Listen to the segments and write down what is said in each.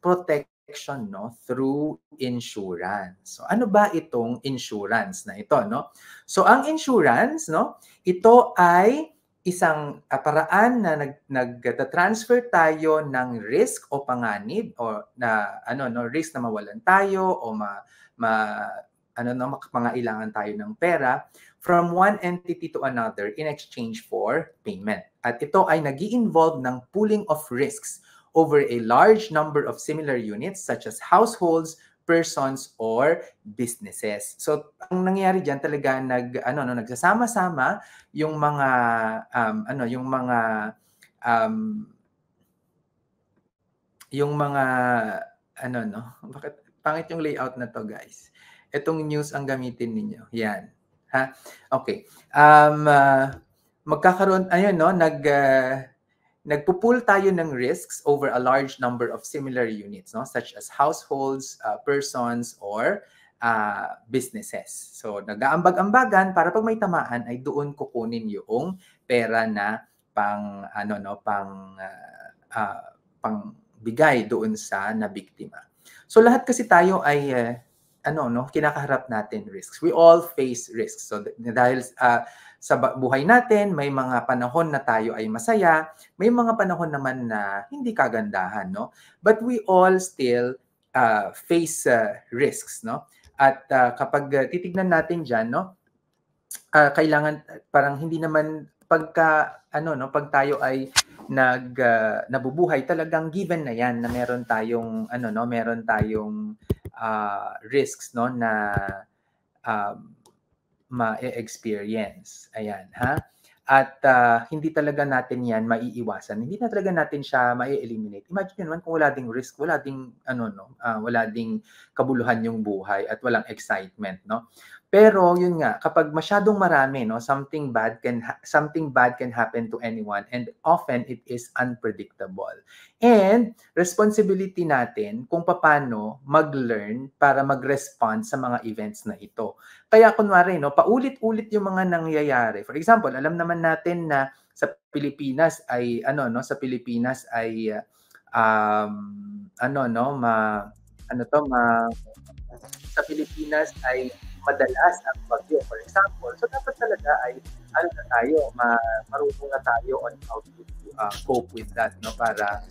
protection, no, through insurance. So ano ba itong insurance na ito, no? So ang insurance, no, ito ay isang paraan na nag-transfer tayo ng risk o panganib o na risk na mawalan tayo o mangailangan tayo ng pera from one entity to another in exchange for payment. At ito ay nag-i-involve ng pooling of risks over a large number of similar units such as households, persons, or businesses. So, ang nangyayari diyan talaga nagsasama-sama yung mga bakit pangit yung layout na to, guys. Itong news ang gamitin ninyo. Yan. Ha? Okay. Magkakaroon nagpo-pool tayo ng risks over a large number of similar units, no, such as households, persons, or businesses. So nag-aambag-ambagan para pag may tamaan ay doon kukunin yung pera na bigay doon sa nabiktima. So lahat kasi tayo ay kinakaharap natin risks. We all face risks. So dahil sa buhay natin, may mga panahon na tayo ay masaya, may mga panahon naman na hindi kagandahan, no? But we all still face risks, no? At kapag titignan natin diyan, no, kailangan parang hindi naman pag tayo ay nabubuhay, talagang given na 'yan na meron tayong risks, no, na ma-experience. Ayan, ha? At hindi talaga natin yan maiiwasan. Hindi na talaga natin siya ma-eliminate. Imagine naman kung wala ding risk, wala ding kabuluhan yung buhay at walang excitement, no? Pero yun nga, kapag masyadong marami, no, something bad can happen to anyone, and often it is unpredictable. And responsibility natin kung paano mag-learn para mag-respond sa mga events na ito. Kaya kunwari, no, paulit-ulit yung mga nangyayari. For example, alam naman natin na sa Pilipinas ay sa Pilipinas ay madalas ang bagyo, for example. So dapat talaga ay marunong na tayo on how to cope with that, no, para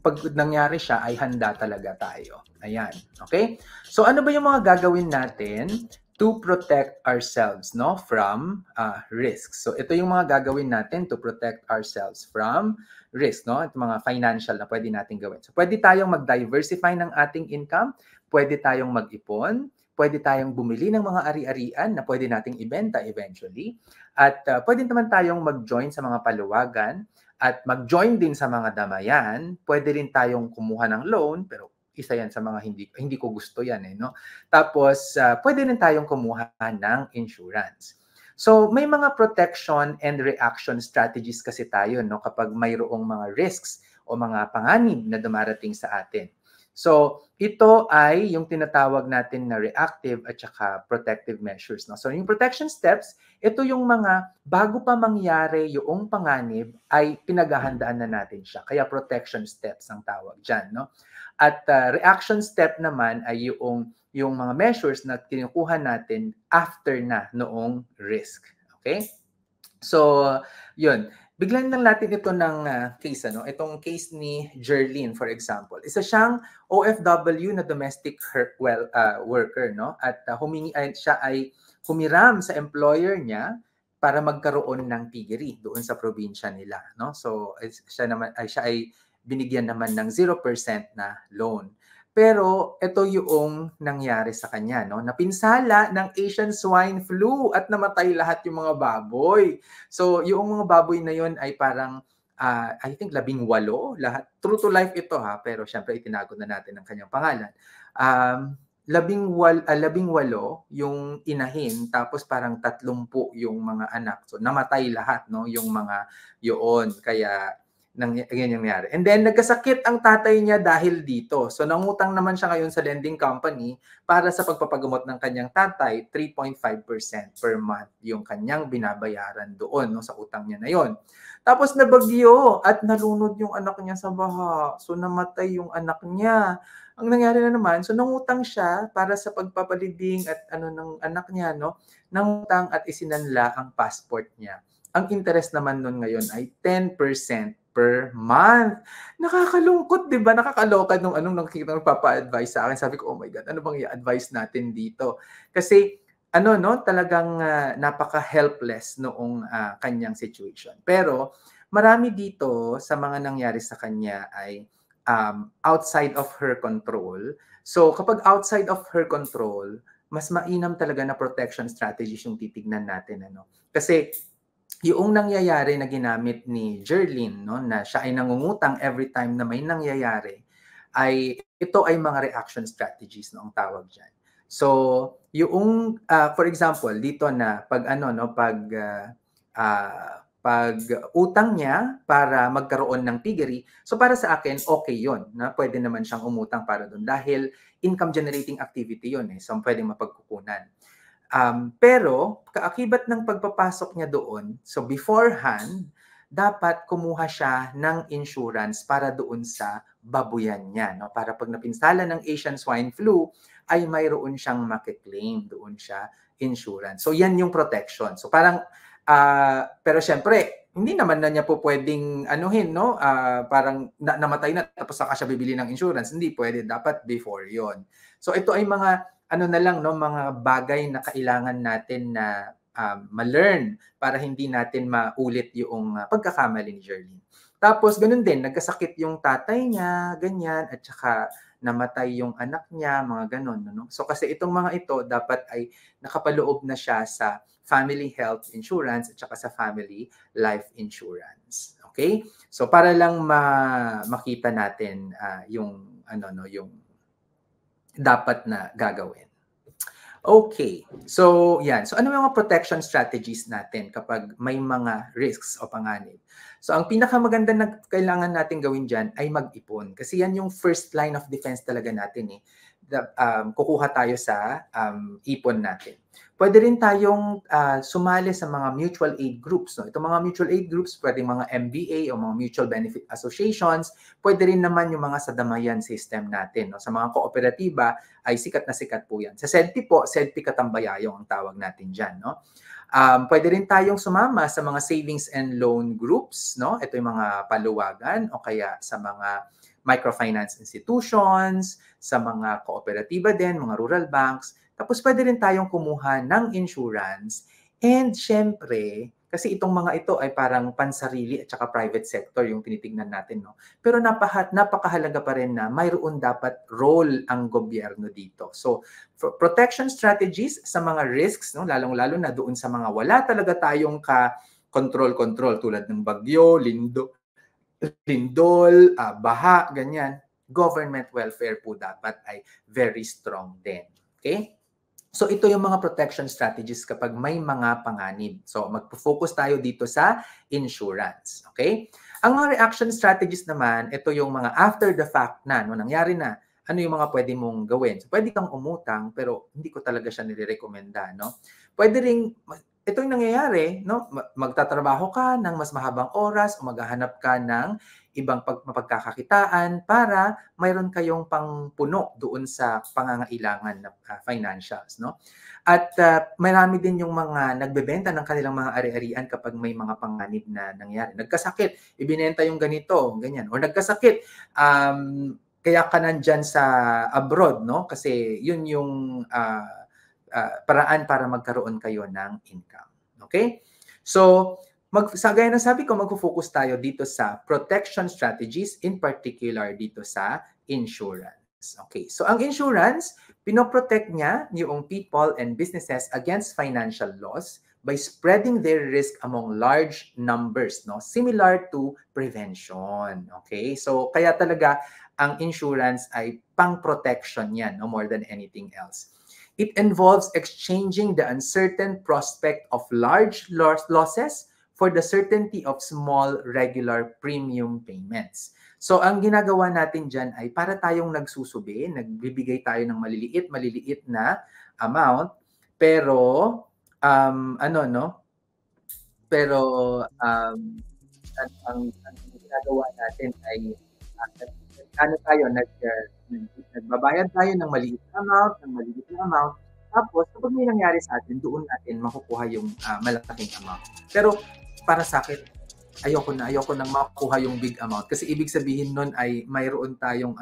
pag nangyari siya ay handa talaga tayo. Ayan, okay? So ano ba yung mga gagawin natin to protect ourselves, no, from risks? So ito yung mga gagawin natin to protect ourselves from risk, no? Ito mga financial na pwede natin gawin. So pwede tayong mag-diversify ng ating income, pwede tayong mag-ipon, pwede tayong bumili ng mga ari-arian na pwede nating ibenta eventually, at pwede naman tayong mag-join sa mga paluwagan at mag-join din sa mga damayan. Pwede rin tayong kumuha ng loan, pero isa yan sa mga hindi ko gusto yan, no? Tapos pwede rin tayong kumuha ng insurance. So may mga protection and reaction strategies kasi tayo, no, kapag mayroong mga risks o mga panganib na dumarating sa atin. So ito ay yung tinatawag natin na reactive at saka protective measures, no? So yung protection steps, ito yung mga bago pa mangyari yung panganib ay pinaghahandaan na natin siya. Kaya protection steps ang tawag diyan, no? At reaction step naman ay yung mga measures na kinukuha natin after na noong risk. Okay? So, yun. Biglan lang natin ito ng case, itong case ni Jerlyn, for example. Isa siyang OFW na domestic worker, no? At siya ay humiram sa employer niya para magkaroon ng piggery doon sa probinsya nila, no? So, siya ay binigyan naman ng 0% na loan. Pero ito yung nangyari sa kanya, no? Napinsala ng Asian swine flu at namatay lahat yung mga baboy. So yung mga baboy na yun ay parang I think 18 lahat. True to life ito, ha, pero syempre itinago na natin ang kanyang pangalan. 18 yung inahin, tapos parang 30 yung mga anak. So namatay lahat, no, yung mga yun. Kaya Ganyan nangyari. And then, nagkasakit ang tatay niya dahil dito. So, nangutang naman siya ngayon sa lending company para sa pagpapagamot ng kanyang tatay, 3.5% per month yung kanyang binabayaran doon no, sa utang niya na yon. Tapos nabagyo at nalunod yung anak niya sa baha. So, namatay yung anak niya. Ang nangyari na naman, so nangutang siya para sa pagpapalibing at ng anak niya, no? Nangutang at isinanla ang passport niya. Ang interest naman nun ngayon ay 10% per month. Nakakalungkot, 'di ba? Nakakaloka nung nakikita nagpapa-advise sa akin. Sabi ko, "Oh my God, ano bang i-advise natin dito?" Kasi no, talagang napaka-helpless noong kanyang situation. Pero marami dito sa mga nangyari sa kanya ay outside of her control. So kapag outside of her control, mas mainam talaga na protection strategies yung titignan natin Kasi yung nangyayari na ginamit ni Jerlyn, no, na siya ay nangungutang every time na may nangyayari, ay ito ay mga reaction strategies no ang tawag diyan. So, yung for example, dito na pag utang niya para magkaroon ng piggery, so para sa akin okay 'yon, na pwede naman siyang umutang para doon dahil income generating activity 'yon so pwedeng mapagkukunan. Pero kaakibat ng pagpapasok niya doon, so beforehand, dapat kumuha siya ng insurance para doon sa babuyan niya. No? Para pag napinsala ng Asian swine flu, ay mayroon siyang makiklaim doon siya insurance. So yan yung protection. So parang, pero syempre, hindi naman na niya po pwedeng anuhin, no? Parang namatay na tapos saka siya bibili ng insurance. Hindi pwede. Dapat before yon. So ito ay mga na lang no mga bagay na kailangan natin na ma-learn para hindi natin maulit yung pagkakamali ni Jerlyn. Tapos ganun din, nagkasakit yung tatay niya, ganyan, at saka namatay yung anak niya, mga ganun. No? So kasi itong mga ito dapat ay nakapaloob na siya sa family health insurance at saka sa family life insurance. Okay? So para lang makita natin yung yung dapat na gagawin. Okay. So, yan. So, ano yung mga protection strategies natin kapag may mga risks o panganib? So, ang pinakamaganda na kailangan natin gawin dyan ay mag-ipon. Kasi yan yung first line of defense talaga natin kukuha tayo sa ipon natin. Pwede rin tayong sumali sa mga mutual aid groups. No? Itong mga mutual aid groups, pwedeng mga MBA o mga mutual benefit associations. Pwede rin naman yung mga sadamayan system natin. No? Sa mga kooperatiba ay sikat na sikat po yan. Sa SEDPI po, SEDPI Katambayayong ang tawag natin dyan. No? Pwede rin tayong sumama sa mga savings and loan groups. No? Ito yung mga paluwagan o kaya sa mga microfinance institutions, sa mga kooperatiba din, mga rural banks. Tapos pwede rin tayong kumuha ng insurance. And syempre, kasi itong mga ito ay parang pansarili at saka private sector yung tinitingnan natin. No? Pero napakahalaga pa rin na mayroon dapat role ang gobyerno dito. So, for protection strategies sa mga risks, no? Lalong-lalo na doon sa mga wala talaga tayong control tulad ng bagyo, lindol, baha, ganyan. Government welfare po dapat ay very strong din. Okay? So ito yung mga protection strategies kapag may mga panganib. So magpo-focus tayo dito sa insurance. Okay? Ang mga reaction strategies naman, ito yung mga after the fact na, nangyari na, ano yung mga pwede mong gawin. So pwede kang umutang, pero hindi ko talaga siya nire-recommenda. No? Pwede ring, ito yung nangyayari, no? Magtatrabaho ka ng mas mahabang oras o maghahanap ka ng ibang mapagkakakitaan para mayroon kayong pangpuno doon sa pangangailangan na financials, no? At marami din yung mga nagbebenta ng kanilang mga ari-arian kapag may mga panganib na nangyari. Nagkasakit, ibinenta yung ganito, ganyan. Or nagkasakit, kaya ka nandyan sa abroad, no? Kasi yun yung paraan para magkaroon kayo ng income. Okay? So, gaya ng sabi ko, mag-focus tayo dito sa protection strategies, in particular dito sa insurance. Okay, so ang insurance, pinoprotect niya yung people and businesses against financial loss by spreading their risk among large numbers, no? Similar to prevention. Okay, so kaya talaga ang insurance ay pang-protection yan, no? More than anything else. It involves exchanging the uncertain prospect of large losses for the certainty of small regular premium payments. So ang ginagawa natin dyan ay para tayong nagsusubi, nagbibigay tayo ng maliliit na amount, pero ano no? Pero ang ginagawa natin ay nagbabayad tayo ng maliit na amount, tapos kapag may nangyari sa atin, doon natin makukuha yung malaking amount. Pero para sa akin, ayoko nang makuha yung big amount kasi ibig sabihin nun ay mayroon tayong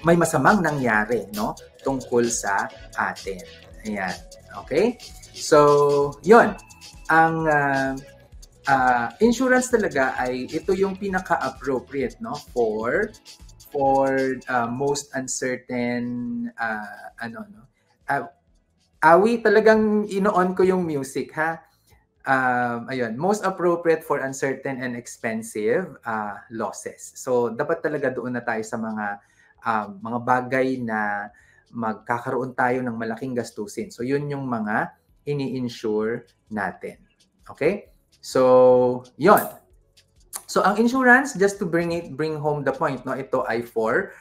may masamang nangyari, no, tungkol sa atin. Ayan. Okay? So, yun. Ang insurance talaga ay ito yung pinaka-appropriate, no, for most uncertain Awi, talagang ino-on ko yung music, ha. Ayun, most appropriate for uncertain and expensive losses. So dapat talaga doon na tayo sa mga bagay na magkakaroon tayo ng malaking gastusin. So yun yung mga ini-insure natin. Okay? So, yun. So ang insurance, just to bring home the point, no, ito ay for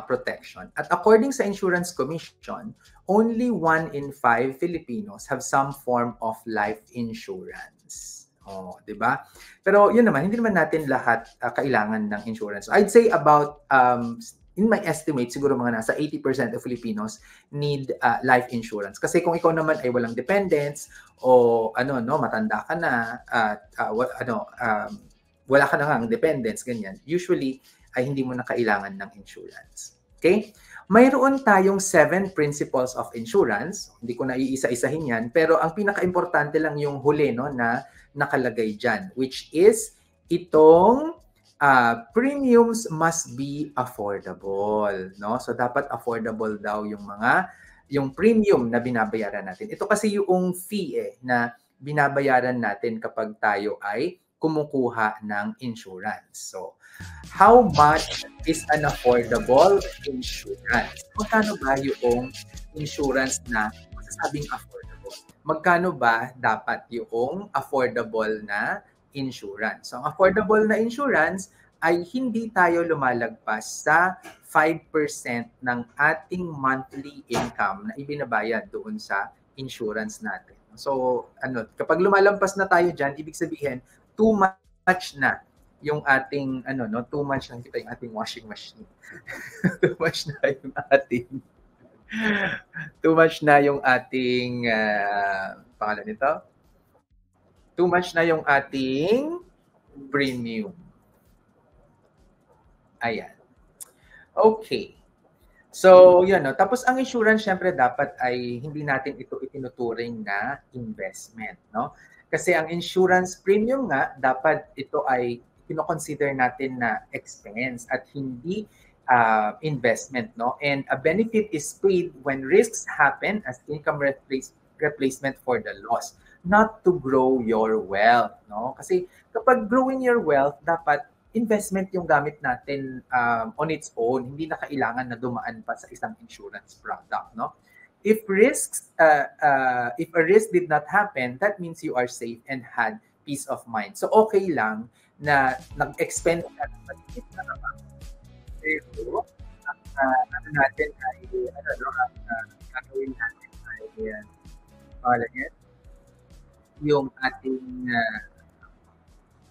protection. At according sa Insurance Commission, only 1 in 5 Filipinos have some form of life insurance. Oh, 'di ba? Pero yun naman, hindi naman natin lahat kailangan ng insurance. I'd say about in my estimate, siguro mga nasa 80% of Filipinos need life insurance. Kasi kung ikaw naman ay walang dependents o matanda ka na at wala ka na ngang dependents, ganyan, usually ay hindi mo na kailangan ng insurance. Okay? Mayroon tayong 7 principles of insurance. Hindi ko na iisa-isahin yan, pero ang pinaka-importante lang yung huli, no, na nakalagay dyan, which is itong premiums must be affordable, no? So dapat affordable daw yung premium na binabayaran natin. Ito kasi yung fee na binabayaran natin kapag tayo ay kumukuha ng insurance. So, how much is an affordable insurance? Magkano ba yung insurance na masasabing affordable? Magkano ba dapat yung affordable na insurance? So, ang affordable na insurance ay hindi tayo lumalagpas sa 5% ng ating monthly income na ibinabayad doon sa insurance natin. So, kapag lumalampas na tayo dyan, ibig sabihin, too much na yung ating too much na yung ating washing machine. Too much na yung ating pangalan nito. Too much na yung ating premium. Ayan. Okay. So, yun, no? Tapos ang insurance, syempre, dapat ay hindi natin ito itinuturing na investment, no? Kasi ang insurance premium nga, dapat ito ay kino-consider natin na expense at hindi investment, no? And a benefit is paid when risks happen as income replacement for the loss, not to grow your wealth, no? Kasi kapag growing your wealth, dapat investment yung gamit natin on its own, hindi na kailangan na dumaan pa sa isang insurance product, no? If a risk did not happen, that means you are safe and had peace of mind. So okay lang na nag-expend ka ng maliit na amount. Pero natin ay gagawin natin ay yung ating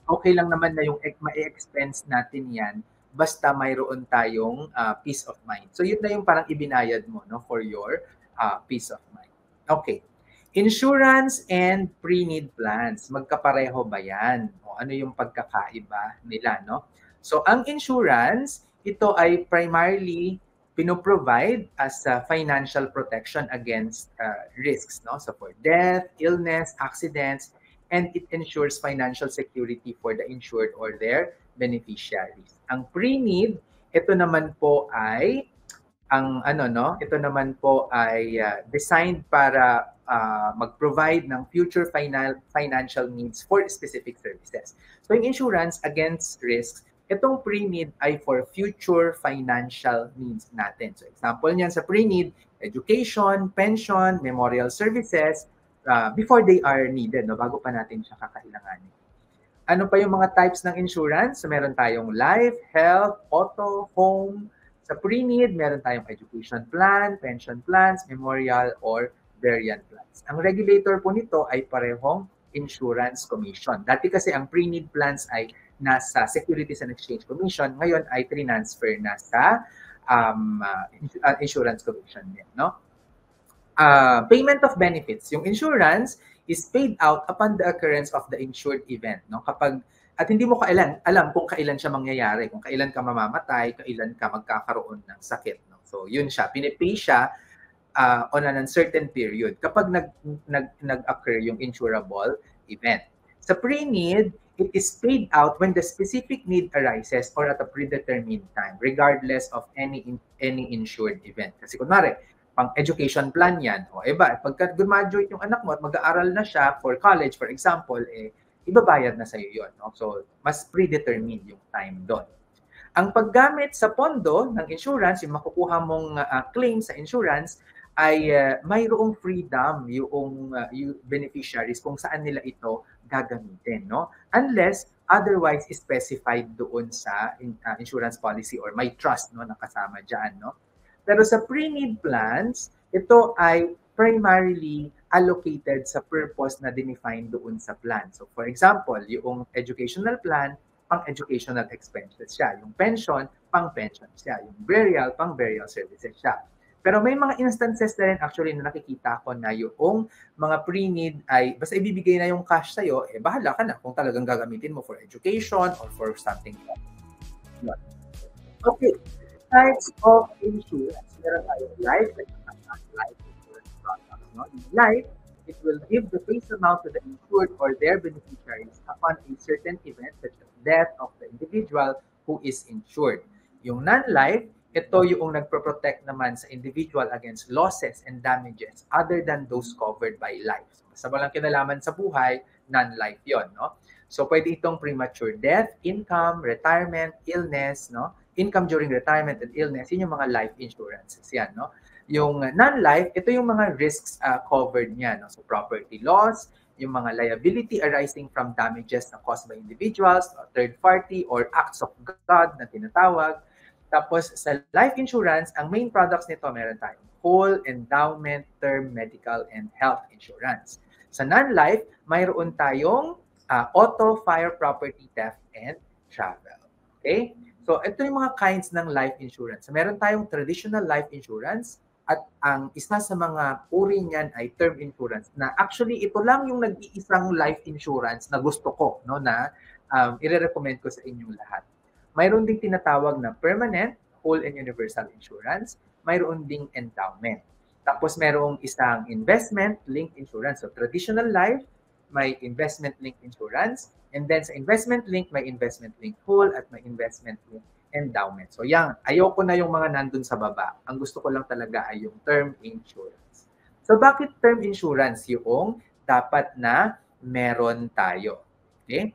okay lang naman na yung ma-expense natin yan basta mayroon tayong peace of mind. So yun na yung parang ibinayad mo, no, for your peace of mind. Okay. Insurance and pre-need plans. Magkapareho ba yan? O ano yung pagkakaiba nila, no? So ang insurance, ito ay primarily pinoprovide as financial protection against risks, no? So for death, illness, accidents, and it ensures financial security for the insured or their beneficiaries. Ang pre-need, ito naman po ay designed para mag-provide ng future financial needs for specific services. So yung insurance against risks, itong pre-need ay for future financial needs natin. So example niyan sa pre-need, education, pension, memorial services, before they are needed, no? Bago pa natin siya kakailanganin. Ano pa yung mga types ng insurance? So, meron tayong life, health, auto, home. Sa pre-need, meron tayong education plan, pension plans, memorial, or burial plans. Ang regulator po nito ay parehong Insurance Commission. Dati kasi ang pre-need plans ay nasa Securities and Exchange Commission, ngayon ay transfer na sa Insurance Commission din, no? Payment of benefits. Yung insurance is paid out upon the occurrence of the insured event, no? Kapag at hindi mo alam kung kailan siya mangyayari, kung kailan ka mamamatay, kailan ka magkakaroon ng sakit, no? So yun siya, pinipay siya on an uncertain period kapag nag-occur yung insurable event. Sa pre-need, it is paid out when the specific need arises or at a predetermined time, regardless of any insured event. Kasi kunwari, pang education plan yan. O iba, pagka graduate yung anak mo at mag-aaral na siya for college, for example, ibabayad na sa'yo yun. No? So, mas predetermined yung time doon. Ang paggamit sa pondo ng insurance, yung makukuha mong claim sa insurance, ay mayroong freedom yung beneficiaries kung saan nila ito gagamitin. No? Unless otherwise specified doon sa insurance policy or may trust, no, na kasama dyan. No? Pero sa pre-need plans, ito ay primarily allocated sa purpose na dinefine doon sa plan. So for example, yung educational plan, pang-educational expenses siya. Yung pension, pang-pension siya. Yung burial, pang-burial services siya. Pero may mga instances na rin actually na nakikita ko na yung mga pre-need ay basta ibibigay na yung cash sa'yo, bahala ka na kung talagang gagamitin mo for education or for something else. Okay. Types of insurance. Meron tayong life and non-life insurance products. No? In life, it will give the face amount to the insured or their beneficiaries upon a certain event such as death of the individual who is insured. Yung non-life, ito yung nagpro-protect naman sa individual against losses and damages other than those covered by life. So, basta walang kinalaman sa buhay, non-life yon, no? So, pwede itong premature death, income, retirement, illness, no? Income during retirement and illness, yun yung mga life insurances yan, no? Yung non-life, ito yung mga risks covered niya, no? So property loss, yung mga liability arising from damages na caused by individuals, third party, or acts of God na tinatawag. Tapos sa life insurance, ang main products nito meron tayong whole, endowment, term, medical, and health insurance. Sa non-life, mayroon tayong auto, fire, property theft, and travel. Okay? So, ito yung mga kinds ng life insurance. Meron tayong traditional life insurance at ang isa sa mga uri niyan ay term insurance na actually ito lang yung nag-iisang life insurance na gusto ko, no, na i-recommend ko sa inyong lahat. Mayroon ding tinatawag na permanent, whole and universal insurance. Mayroon ding endowment. Tapos mayroong isang investment-linked insurance. So, traditional life, may investment-linked insurance. And then sa investment-linked, may investment-linked whole at may investment-linked endowment. So yan, ayoko na yung mga nandun sa baba. Ang gusto ko lang talaga ay yung term insurance. So bakit term insurance yung dapat na meron tayo? Okay?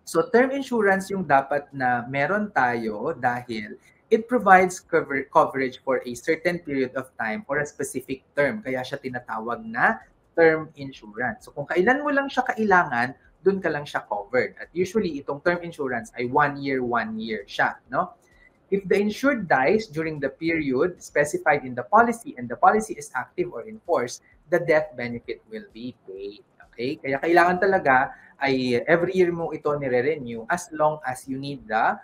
So term insurance yung dapat na meron tayo dahil it provides coverage for a certain period of time or a specific term. Kaya siya tinatawag na term insurance. So kung kailan mo lang siya kailangan, doon ka lang siya covered. At usually, itong term insurance ay 1 year siya, no? If the insured dies during the period specified in the policy and the policy is active or in force, the death benefit will be paid. Okay? Kaya kailangan talaga ay every year mo ito nire-renew as long as you need the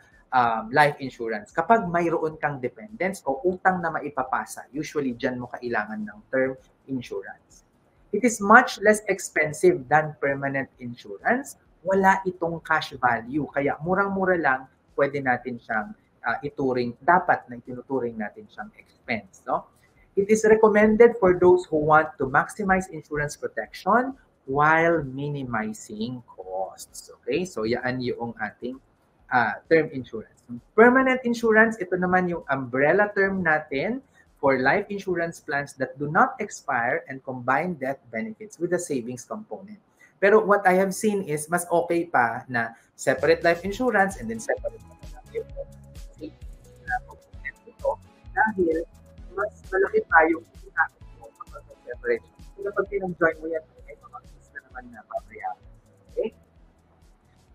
life insurance. Kapag mayroon kang dependents o utang na maipapasa, usually dyan mo kailangan ng term insurance. It is much less expensive than permanent insurance. Wala itong cash value. Kaya murang-mura lang, pwede natin siyang ituring, dapat na itinuturing natin siyang expense. No? It is recommended for those who want to maximize insurance protection while minimizing costs. Okay? So, yan yung ating term insurance. Permanent insurance, ito naman yung umbrella term natin for life insurance plans that do not expire and combine death benefits with the savings component. Pero what I have seen is mas okay pa na separate life insurance and then separate yung savings component ito dahil mas malaki pa yung leverage. So kapag pinag-join mo yan, may mga fees na naman na babayaran. Okay?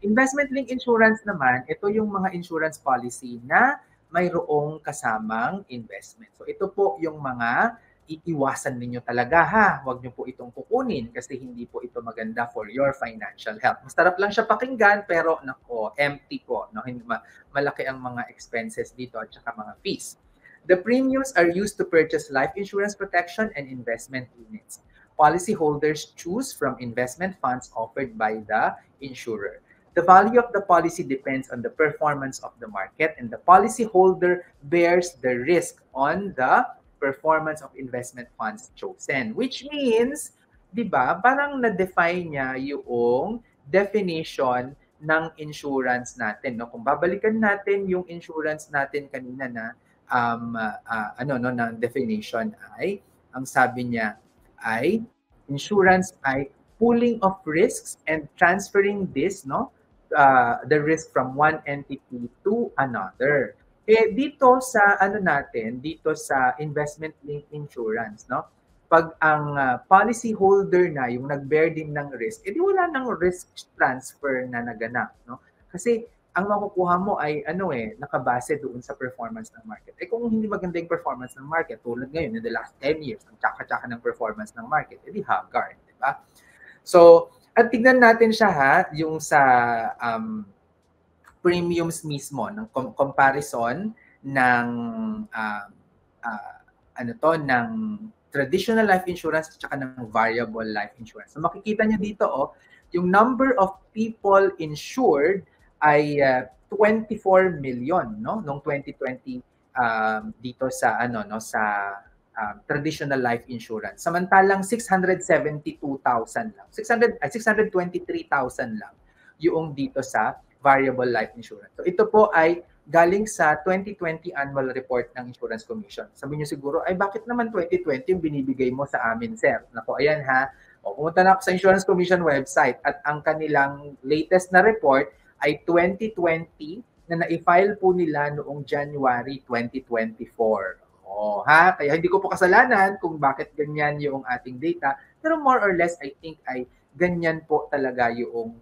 Investment-linked insurance naman, ito yung mga insurance policy na mayroong kasamang investment. So ito po yung mga iiwasan ninyo talaga ha. Huwag niyo po itong kukunin kasi hindi po ito maganda for your financial health. Masarap lang siya pakinggan pero nako, empty po. No? Malaki ang mga expenses dito at saka mga fees. The premiums are used to purchase life insurance protection and investment units. Policyholders choose from investment funds offered by the insurer. The value of the policy depends on the performance of the market, and the policyholder bears the risk on the performance of investment funds chosen. Which means, di ba, parang na-define niya yung definition ng insurance natin. No? Kung babalikan natin yung insurance natin kanina na ng definition ay, ang sabi niya ay, insurance ay pooling of risks and transferring this, no? The risk from one entity to another. Dito sa dito sa investment linked insurance, no? Pag ang policy holder na yung nag-bear din ng risk, edi wala nang risk transfer na naganap, no? Kasi ang makukuha mo ay nakabase doon sa performance ng market. Kung hindi maganda yung performance ng market, tulad ngayon in the last 10 years, ang tsaka-tsaka ng performance ng market, edi haggard, di ba? So, at tignan natin siya yung sa premiums mismo, ng comparison ng ng traditional life insurance at saka ng variable life insurance. So makikita niyo dito yung number of people insured ay 24 million noong 2020 dito sa sa traditional life insurance. Samantalang 672,000 lang. 623,000 lang yung dito sa variable life insurance. So ito po ay galing sa 2020 annual report ng Insurance Commission. Sabi niyo siguro, ay bakit naman 2020 yung binibigay mo sa amin, sir? Nako, ayan pumunta na ako sa Insurance Commission website at ang kanilang latest na report ay 2020 na na-file po nila noong January 2024. Kaya hindi ko po kasalanan kung bakit ganyan yung ating data, pero more or less I think ay ganyan po talaga yung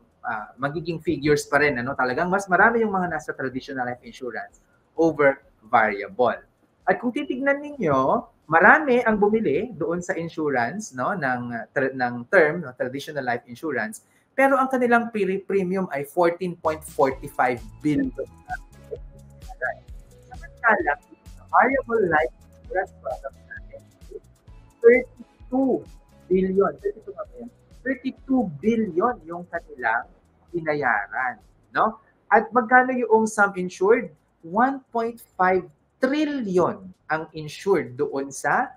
magiging figures pa rin. Talagang mas marami yung mga nasa traditional life insurance over variable. At kung titignan ninyo, marami ang bumili doon sa insurance ng term, traditional life insurance, pero ang kanilang premium ay 14.45 billion. Samantalang variable life insurance product natin 32 billion. 32 billion yung kanilang binayaran, no? At magkano yung sum insured? 1.5 trillion ang insured doon sa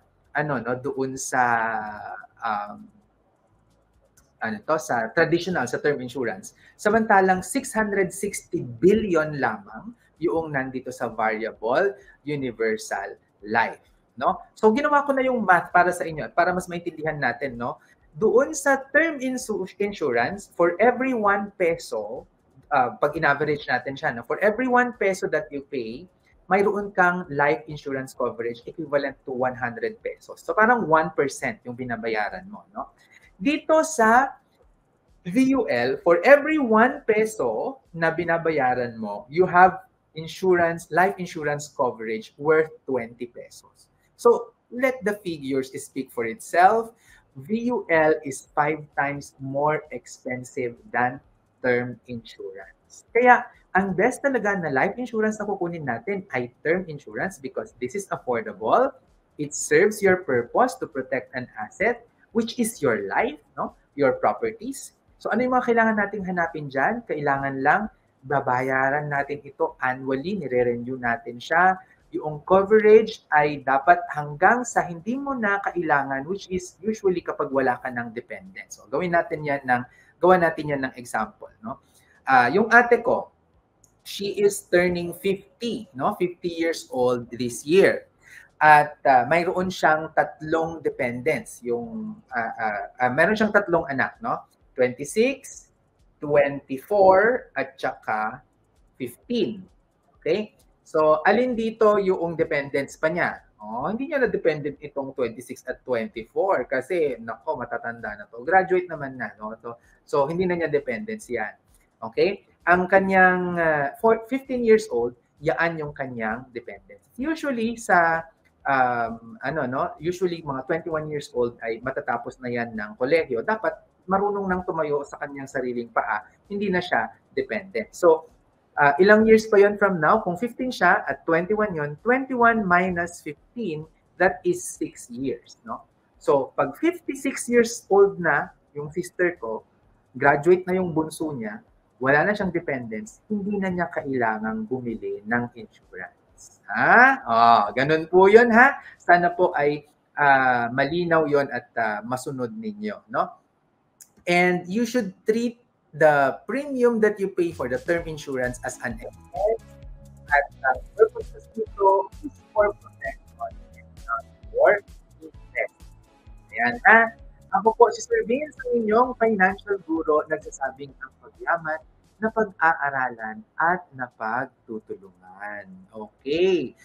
sa traditional, sa term insurance. Samantalang 660 billion lamang yung nandito sa variable universal life, no? So ginawa ko na yung math para sa inyo para mas maintindihan natin, no? Doon sa term insurance, for every 1 peso, pag in-average natin siya, no? For every 1 peso that you pay, mayroon kang life insurance coverage equivalent to 100 pesos. So parang 1% yung binabayaran mo, no? Dito sa VUL, for every 1 peso na binabayaran mo, you have life insurance coverage worth 20 pesos. So let the figures speak for itself. VUL is 5 times more expensive than term insurance. Kaya ang best talaga na life insurance na kukunin natin ay term insurance because this is affordable. It serves your purpose to protect an asset, which is your life, no? Your properties. So ano yung mga kailangan nating hanapin dyan? Kailangan lang babayaran natin ito annually, nire-renew natin siya. Yung coverage ay dapat hanggang sa hindi mo na kailangan, which is usually kapag wala ka ng dependent. So gawa natin yan ng example, no? Yung ate ko, she is turning 50, no? 50 years old this year. At mayroon siyang 3 dependents. Meron siyang 3 anak, no? 26, 24, at saka 15. Okay? So, alin dito yung dependents pa niya? Oh, hindi niya na dependent itong 26 at 24 kasi nako matatanda na 'to. Graduate naman na 'no. So hindi na niya dependence 'yan. Okay? Ang kanyang 15 years old, yaan yung kanyang dependence. Usually sa ano no, usually mga 21 years old ay matatapos na 'yan ng kolehiyo. Dapat marunong nang tumayo sa kanyang sariling paa, hindi na siya dependent. So ilang years pa yon from now? Kung 15 siya at 21 yon, 21 minus 15, that is 6 years. No? So, pag 56 years old na yung sister ko, graduate na yung bunso niya, wala na siyang dependence, hindi na niya kailangang bumili ng insurance. Ha? Oh, ganun po yun ha. Sana po ay malinaw yon at masunod ninyo. No? And you should treat the premium that you pay for the term insurance as an expense at the purposes nito is for protection and not for investment. Ayan ha. Ako po si Sir Vince, ang inyong financial guro, nagsasabing ang pagyaman na pag-aaralan at napagtutulungan. Okay.